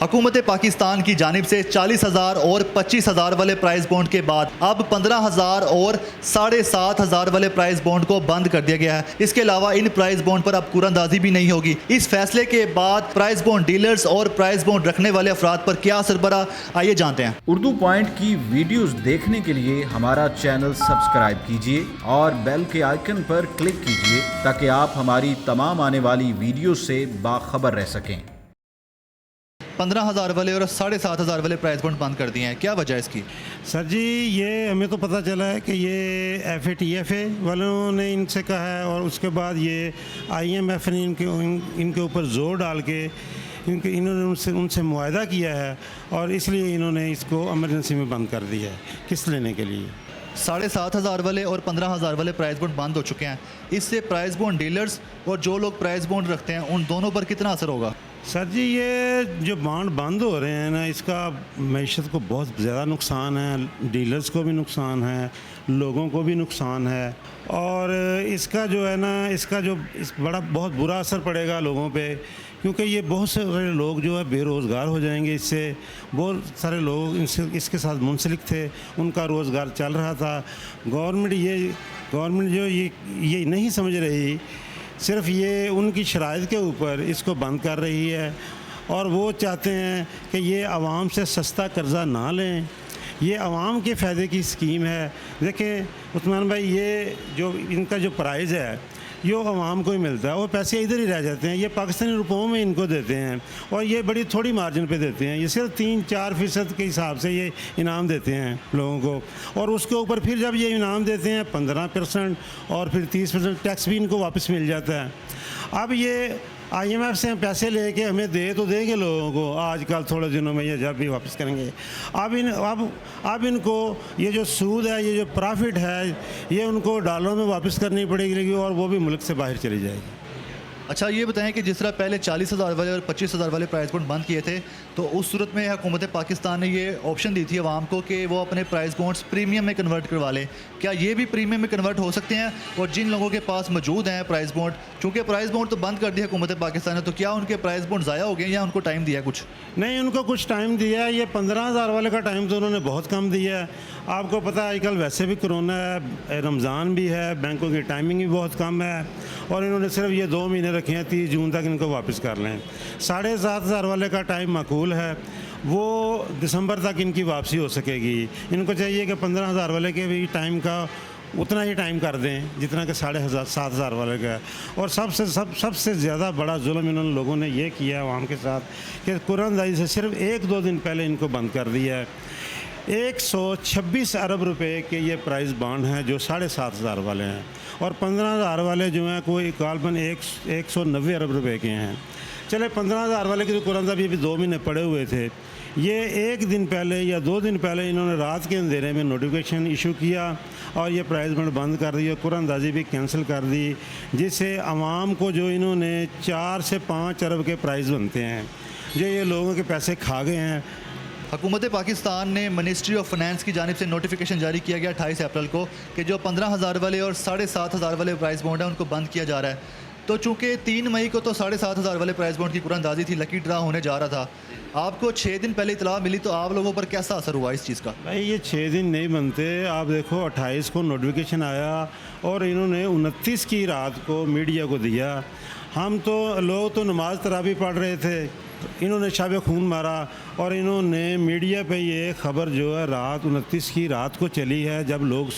हुकूमत पाकिस्तान की जानिब से 40,000 और 25,000 वाले प्राइस बॉन्ड के बाद अब 15,000 और 7,500 वाले प्राइस बॉन्ड को बंद कर दिया गया है। इसके अलावा इन प्राइस बॉन्ड पर अब कुरानंदाजी भी नहीं होगी। इस फैसले के बाद प्राइस बॉन्ड डीलर्स और प्राइस बॉन्ड रखने वाले अफराद पर क्या असर पड़ा, आइए जानते हैं। उर्दू पॉइंट की वीडियोस देखने के लिए हमारा चैनल सब्सक्राइब कीजिए और बेल के आइकन पर क्लिक कीजिए ताकि आप हमारी तमाम आने वाली वीडियो से बाखबर रह सकें। 15,000 वाले और 7,500 वाले प्राइस बॉन्ड बंद कर दिए हैं, क्या वजह है इसकी? सर जी, ये हमें तो पता चला है कि ये FATF वालों ने इनसे कहा है और उसके बाद ये IMF ने इनके ऊपर ज़ोर डाल के इन्होंने उनसे मुआहदा किया है और इसलिए इन्होंने इसको एमरजेंसी में बंद कर दिया है किस्त लेने के लिए। 7,500 वाले और 15,000 वाले प्राइस बॉन्ड बंद हो चुके हैं। इससे प्राइस बॉन्ड डीलर्स और जो लोग प्राइस बॉन्ड रखते हैं उन दोनों पर कितना असर होगा? सर जी, ये जो बॉन्ड बंद हो रहे हैं ना, इसका मैशत को बहुत ज़्यादा नुकसान है, डीलर्स को भी नुकसान है, लोगों को भी नुकसान है और इसका जो है ना, इस बहुत बुरा असर पड़ेगा लोगों पे, क्योंकि ये बहुत सारे लोग जो है बेरोज़गार हो जाएंगे। इससे बहुत सारे लोग इसके साथ मुंसलिक थे, उनका रोज़गार चल रहा था। गवर्नमेंट जो ये नहीं समझ रही, सिर्फ ये उनकी शराइत के ऊपर इसको बंद कर रही है और वो चाहते हैं कि ये आवाम से सस्ता कर्ज़ा ना लें। ये आवाम के फ़ायदे की स्कीम है। देखें उस्मान भाई, ये जो इनका जो प्राइज़ है ये आवाम को ही मिलता है और पैसे इधर ही रह जाते हैं। ये पाकिस्तानी रुपयों में इनको देते हैं और ये बड़ी थोड़ी मार्जिन पे देते हैं। ये सिर्फ 3-4% के हिसाब से ये इनाम देते हैं लोगों को और उसके ऊपर फिर जब ये इनाम देते हैं 15% और फिर 30% टैक्स भी इनको वापस मिल जाता है। अब ये IMF से पैसे लेके हमें दे तो देंगे लोगों को आजकल, थोड़े दिनों में ये जब भी वापस करेंगे। अब इनको ये जो सूद है, ये जो प्रॉफिट है, ये उनको डॉलरों में वापस करनी पड़ेगी और वो भी मुल्क से बाहर चली जाएगी। अच्छा, ये बताएं कि जिस तरह पहले 40,000 वाले और 25,000 वाले प्राइस बॉन्ड बंद किए थे, तो उस सूरत में हुकूमत पाकिस्तान ने ये ऑप्शन दी थी आवाम को कि वो अपने प्राइस बॉन्ड्स प्रीमियम में कन्वर्ट करवा लें। क्या ये भी प्रीमियम में कन्वर्ट हो सकते हैं? और जिन लोगों के पास मौजूद हैं प्राइस बॉन्ड, चूँकि प्राइस बॉन्ड तो बंद कर दिया हुकूमत पाकिस्तान ने, तो क्या उनके प्राइस बॉन्ड ज़ाया हो गए या उनको टाइम दिया कुछ? नहीं, उनको कुछ टाइम दिया है। ये 15,000 वाले का टाइम तो उन्होंने बहुत कम दिया है। आपको पता है आजकल वैसे भी कोरोना है, रमज़ान भी है, बैंकों की टाइमिंग भी बहुत कम है और इन्होंने सिर्फ ये 2 महीने रखे हैं, 30 जून तक इनको वापस कर लें। 7,500 वाले का टाइम माकूल है, वो दिसंबर तक इनकी वापसी हो सकेगी। इनको चाहिए कि 15,000 वाले के भी टाइम का उतना ही टाइम कर दें जितना कि 7,500 वाले का है। और सबसे ज़्यादा बड़ा जुल्म इन्होंने लोगों ने ये किया है आवाम के साथ कि कुरानंदाजी से सिर्फ 1-2 दिन पहले इनको बंद कर दिया है। 126 अरब रुपए के ये प्राइस बॉन्ड हैं जो 7,500 वाले हैं और 15,000 वाले जो हैं कोई गालबन 190 अरब रुपए के हैं। चले 15,000 वाले की तो कुरानंदाजी अभी 2 महीने पड़े हुए थे। ये 1 दिन पहले या 2 दिन पहले इन्होंने रात के अंधेरे में नोटिफिकेशन इशू किया और ये प्राइस बॉन्ड बंद कर दी और कुरानंदाजी भी कैंसिल कर दी, जिससे आवाम को जो इन्होंने 4 से 5 अरब के प्राइस बनते हैं, जो ये लोगों के पैसे खा गए हैं। हुकूमत पाकिस्तान ने मिनिस्ट्री ऑफ फाइनेंस की जानिब से नोटिफिकेशन जारी किया गया 28 अप्रैल को कि जो 15,000 वाले और 7,500 वाले प्राइस बॉन्ड हैं उनको बंद किया जा रहा है। तो चूँकि 3 मई को तो 7,500 वाले प्राइस बॉन्ड की कुरानंदाजी थी, लकी ड्रा होने जा रहा था, आपको 6 दिन पहले इतला मिली, तो आप लोगों पर कैसा असर हुआ इस चीज़ का? भाई, ये 6 दिन नहीं बनते। आप देखो 28 को नोटिफिकेशन आया और इन्होंने 29 की रात को मीडिया को दिया। हम तो लोग तो नमाज तरावी पढ़ रहे थे, इन्होंने शब खून मारा और इन्होंने मीडिया पे ये ख़बर जो है रात 29 की रात को चली है, जब लोग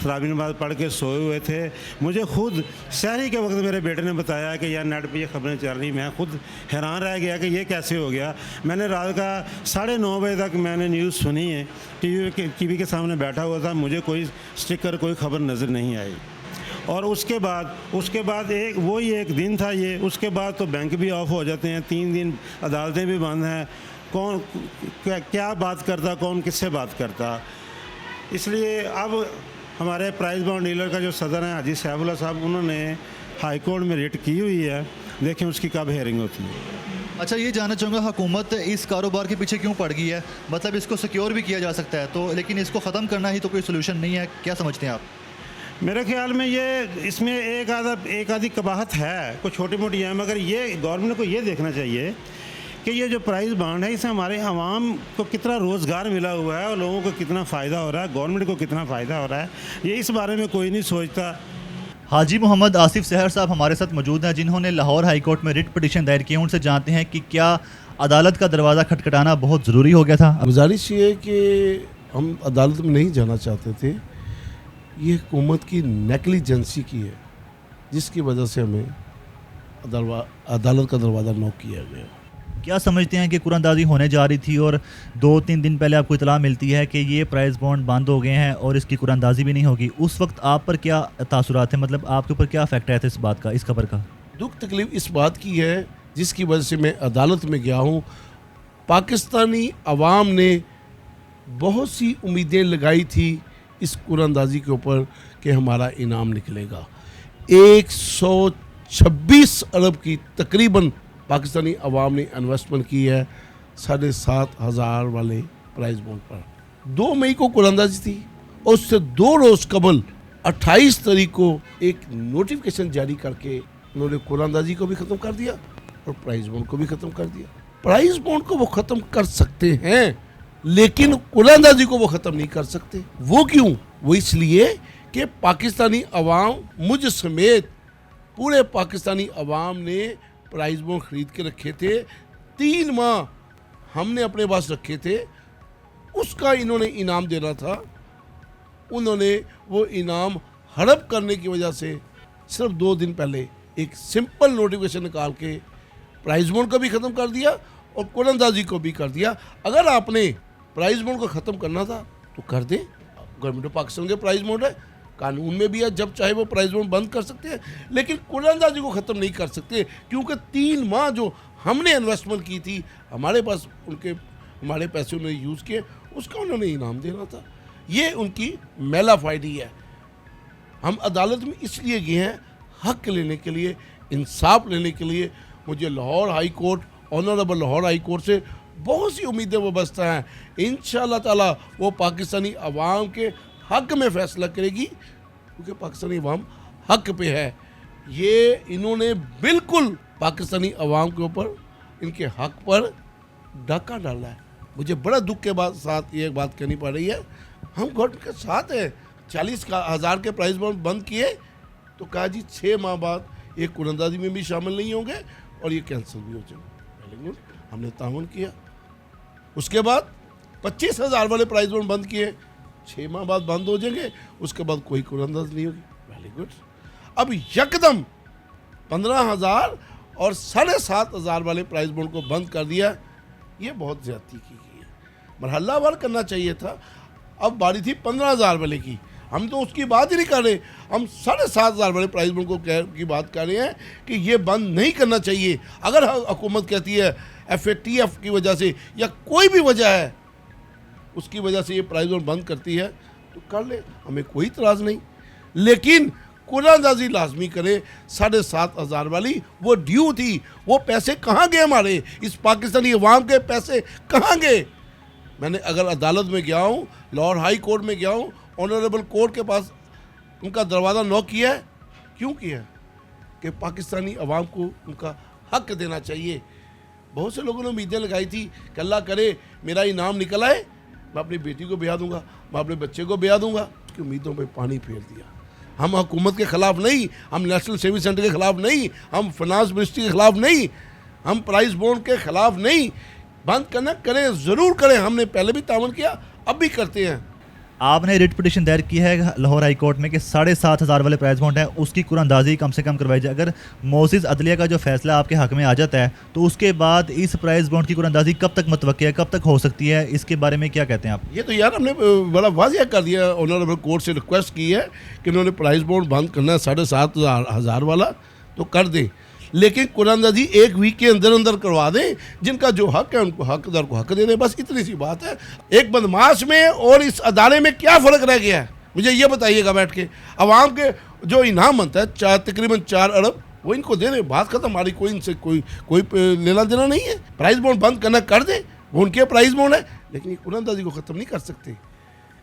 तरावी नमाज पढ़ के सोए हुए थे। मुझे खुद सहरी के वक्त मेरे बेटे ने बताया कि यार नेट पे ये ख़बरें चल रही। मैं खुद हैरान रह गया कि ये कैसे हो गया। मैंने रात का 9:30 बजे तक मैंने न्यूज़ सुनी है, टीवी के सामने बैठा हुआ था, मुझे कोई स्टिकर, कोई ख़बर नज़र नहीं आई। और उसके बाद एक दिन था ये, उसके बाद तो बैंक भी ऑफ हो जाते हैं, 3 दिन अदालतें भी बंद हैं। कौन क्या बात करता, कौन किससे बात करता। इसलिए अब हमारे प्राइस बॉन्ड डीलर का जो सदर हैं हाजी सैफुल्लाह साहब, उन्होंने हाई कोर्ट में रिट की हुई है, देखें उसकी कब हेयरिंग होती है। अच्छा, ये जानना चाहूँगा हुकूमत इस कारोबार के पीछे क्यों पड़ गई है? मतलब इसको सिक्योर भी किया जा सकता है तो, लेकिन इसको ख़त्म करना ही तो कोई सोल्यूशन नहीं है, क्या समझते हैं आप? मेरे ख्याल में इसमें एक आधी कबाहत है, कुछ छोटी मोटी है, मगर ये गवर्नमेंट को ये देखना चाहिए कि ये जो प्राइस बॉन्ड है इससे हमारे आवाम को कितना रोज़गार मिला हुआ है और लोगों को कितना फ़ायदा हो रहा है, गवर्नमेंट को कितना फ़ायदा हो रहा है, ये इस बारे में कोई नहीं सोचता। हाजी मोहम्मद आसिफ सहर साहब हमारे साथ मौजूद हैं, जिन्होंने लाहौर हाई कोर्ट में रिट पिटीशन दायर की है। उनसे जानते हैं कि क्या अदालत का दरवाज़ा खटखटाना बहुत ज़रूरी हो गया था। गुजारिश ये है कि हम अदालत में नहीं जाना चाहते थे, ये हुकूमत की नेग्लिजेंसी की है जिसकी वजह से हमें अदालत का दरवाज़ा नॉक किया गया। क्या समझते हैं कि कुरानदाजी होने जा रही थी और 2-3 दिन पहले आपको इतला मिलती है कि ये प्राइस बॉन्ड बंद हो गए हैं और इसकी कुरानदाजी भी नहीं होगी, उस वक्त आप पर क्या तासुरात हैं, मतलब आपके ऊपर क्या इफेक्ट आया था इस बात का, इस खबर का? दुख तकलीफ इस बात की है जिसकी वजह से मैं अदालत में गया हूँ। पाकिस्तानी अवाम ने बहुत सी उम्मीदें लगाई थी इस कुरानदाजी के ऊपर कि हमारा इनाम निकलेगा। 126 अरब की तकरीबन पाकिस्तानी अवाम ने इन्वेस्टमेंट की है 7,500 वाले प्राइस बॉन्ड पर। 2 मई को कुरानदाजी थी और उससे 2 रोज़ कबल 28 तारीख को एक नोटिफिकेशन जारी करके उन्होंने कुरानदाजी को भी ख़त्म कर दिया और प्राइस बॉन्ड को भी ख़त्म कर दिया। प्राइस बॉन्ड को वो ख़त्म कर सकते हैं लेकिन कुरानदाजी को वो ख़त्म नहीं कर सकते। वो क्यों? वो इसलिए कि पाकिस्तानी अवाम, मुझ समेत पूरे पाकिस्तानी अवाम ने प्राइस बॉन्ड ख़रीद के रखे थे। 3 माह हमने अपने पास रखे थे, उसका इन्होंने इनाम देना था। उन्होंने वो इनाम हड़प करने की वजह से सिर्फ 2 दिन पहले एक सिंपल नोटिफिकेशन निकाल के प्राइस बॉन्ड को भी ख़त्म कर दिया और कुरानदाजी को भी कर दिया। अगर आपने प्राइस बॉन्ड को ख़त्म करना था तो कर दें। गवर्नमेंट ऑफ पाकिस्तान के प्राइस बॉन्ड है, कानून में भी है, जब चाहे वो प्राइस बॉन्ड बंद कर सकते हैं, लेकिन कुरानदाजी को ख़त्म नहीं कर सकते क्योंकि 3 माह जो हमने इन्वेस्टमेंट की थी, हमारे पास हमारे पैसे उन्होंने यूज़ किए, उसका उन्होंने इनाम देना था। ये उनकी मेलाफाइडी है। हम अदालत में इसलिए गए हैं हक लेने के लिए, इंसाफ लेने के लिए। मुझे Lahore high court, honourable Lahore high court से बहुत सी उम्मीदें वाबस्ता हैं। इंशाअल्लाह ताला वो पाकिस्तानी अवाम के हक में फ़ैसला करेगी क्योंकि पाकिस्तानी अवाम हक पे है। ये इन्होंने बिल्कुल पाकिस्तानी अवाम के ऊपर, इनके हक पर डाका डाला है। मुझे बड़ा दुख के साथ ये बात कहनी पड़ रही है, हम गवर्नमेंट के साथ हैं। 40,000 के प्राइस बॉन्ड बंद किए तो कहा जी 6 माह बाद ये कुरानदाजी में भी शामिल नहीं होंगे और ये कैंसिल भी हो जाएंगे। हमने ताउन किया। उसके बाद 25,000 वाले प्राइस बॉन्ड बंद किए, 6 माह बाद बंद हो जाएंगे, उसके बाद कोई कुरानदाजी नहीं होगी। Very good. अब यकदम 15,000 और 7,500 वाले प्राइस बॉन्ड को बंद कर दिया। ये बहुत ज़्यादती की गई है, मरहलावार करना चाहिए था। अब बारी थी 15,000 वाले की, हम तो उसकी बात ही नहीं कर रहे, हम 7,500 वाले प्राइस बॉन्ड की बात कर रहे हैं कि ये बंद नहीं करना चाहिए। अगर हुकूमत कहती है FATF की वजह से या कोई भी वजह है उसकी वजह से ये प्राइस बॉन्ड बंद करती है तो कर ले, हमें कोई इतराज़ नहीं, लेकिन कुरानदाजी लाजमी करे। 7,500 वाली वो ड्यू थी, वो पैसे कहाँ गए हमारे, इस पाकिस्तानी अवाम के पैसे कहाँ गए? मैंने अगर अदालत में गया हूँ, लाहौर हाई कोर्ट में गया हूँ, ऑनरेबल कोर्ट के पास उनका दरवाज़ा नॉक किया है। क्यों किया? कि पाकिस्तानी अवाम को उनका हक देना चाहिए। बहुत से लोगों ने उम्मीदें लगाई थी कि अल्लाह करे मेरा इनाम निकल आए, मैं अपनी बेटी को ब्याह दूंगा, मैं अपने बच्चे को ब्याह दूंगा। उसकी उम्मीदों पे पानी फेर दिया। हम हुकूमत के ख़िलाफ़ नहीं, हम नेशनल सेविंग सेंटर के ख़िलाफ़ नहीं, हम फाइनेंस मिनिस्ट्री के ख़िलाफ़ नहीं, हम प्राइस बॉन्ड के ख़िलाफ़ नहीं। बंद करना करें, ज़रूर करें, हमने पहले भी तावन किया, अब भी करते हैं। आपने रिट पिटीशन दायर की है लाहौर हाई कोर्ट में कि 7,500 वाले प्राइस बॉन्ड है उसकी कुरानदाजी कम से कम करवाई जाए। अगर मोसिस अदलिया का जो फैसला आपके हक में आ जाता है तो उसके बाद इस प्राइस बॉन्ड की कुरानदाजी कब तक मुतवक्किल है, कब तक हो सकती है, इसके बारे में क्या कहते हैं आप? ये तो यार हमने बड़ा वाज़िया कर दिया, ऑनरेबल कोर्ट से रिक्वेस्ट की है कि उन्होंने प्राइस बॉन्ड बंद करना है 7,500 वाला तो कर दें, लेकिन कुरानदाजी 1 वीक के अंदर अंदर करवा दें। जिनका जो हक है उनको हकदार को हक दे दें, बस इतनी सी बात है। एक बदमाश में और इस अदाले में क्या फ़र्क रह गया है, मुझे ये बताइएगा बैठ के। अवाम के जो इनाम बनता है तकरीबन 4 अरब, वो इनको दे दें, बात खत्म। हमारी कोई इनसे कोई लेना देना नहीं है। प्राइस बॉन्ड बंद करना कर दें, वो उनके प्राइस बॉन्ड है, लेकिन ये कुरानदाजी को ख़त्म नहीं कर सकते।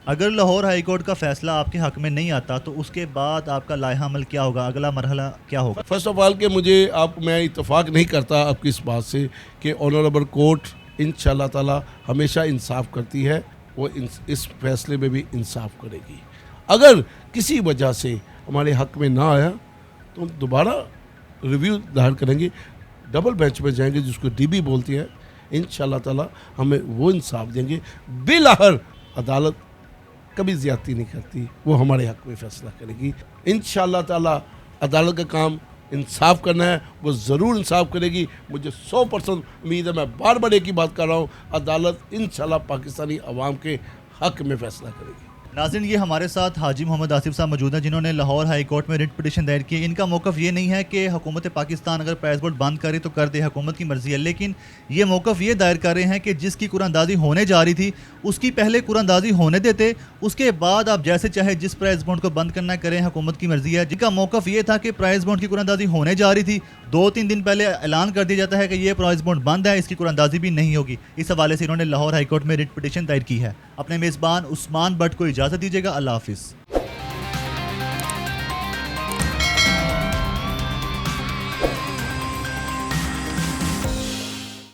अगर लाहौर हाई कोर्ट का फैसला आपके हक में नहीं आता तो उसके बाद आपका लाइहा अमल क्या होगा, अगला मरहला क्या होगा? फर्स्ट ऑफ ऑल के मैं इत्तेफाक नहीं करता आपकी इस बात से कि ऑनरेबल कोर्ट इंशाल्लाह ताला हमेशा इंसाफ करती है, वो इस फैसले में भी इंसाफ करेगी। अगर किसी वजह से हमारे हक में ना आया तो हम दोबारा रिव्यू दायर करेंगे, डबल बेंच में जाएंगे जिसको डीबी बोलती है। इंशाल्लाह ताला हमें वो इंसाफ देंगे। बिलाहर अदालत कभी ज़्यादती नहीं करती, वो हमारे हक में फैसला करेगी। इंशाल्लाह ताला अदालत का काम इंसाफ करना है, वो ज़रूर इंसाफ करेगी। मुझे 100% उम्मीद है। मैं बार बार एक ही बात कर रहा हूँ, अदालत इंशाल्लाह पाकिस्तानी अवाम के हक में फैसला करेगी। नाज़रीन, ये हमारे साथ हाजी मोहम्मद आसिफ साहब मौजूद हैं जिन्होंने लाहौर हाई कोर्ट में रिट पिटिशन दायर की है। इनका मौक़िफ़ ये नहीं है कि हुकूमत पाकिस्तान अगर प्राइस बोर्ड बंद करे तो कर दे, हुकूमत की मर्ज़ी है, लेकिन ये मौक़िफ़ ये दायर कर रहे हैं कि जिसकी कुरानदाजी होने जा रही थी उसकी पहले कुरानदाजी होने देते, उसके बाद आप जैसे चाहे जिस प्राइस बॉन्ड को बंद करना करें, हुकूमत की मर्ज़ी है। जिनका मौक़िफ़ ये था कि प्राइस बॉन्ड की कुरानदाजी होने जा रही थी, 2-3 दिन पहले ऐलान कर दिया जाता है कि ये प्राइस बॉन्ड बंद है, इसकी कुरानदाजी भी नहीं होगी। इस हवाले से इन्होंने लाहौर हाई कोर्ट में रिट पिटिशन दायर की है। अपने मेज़बान उस्मान भट्ट को इजाज़त दीजिएगा। अल्लाह हाफ़िज़।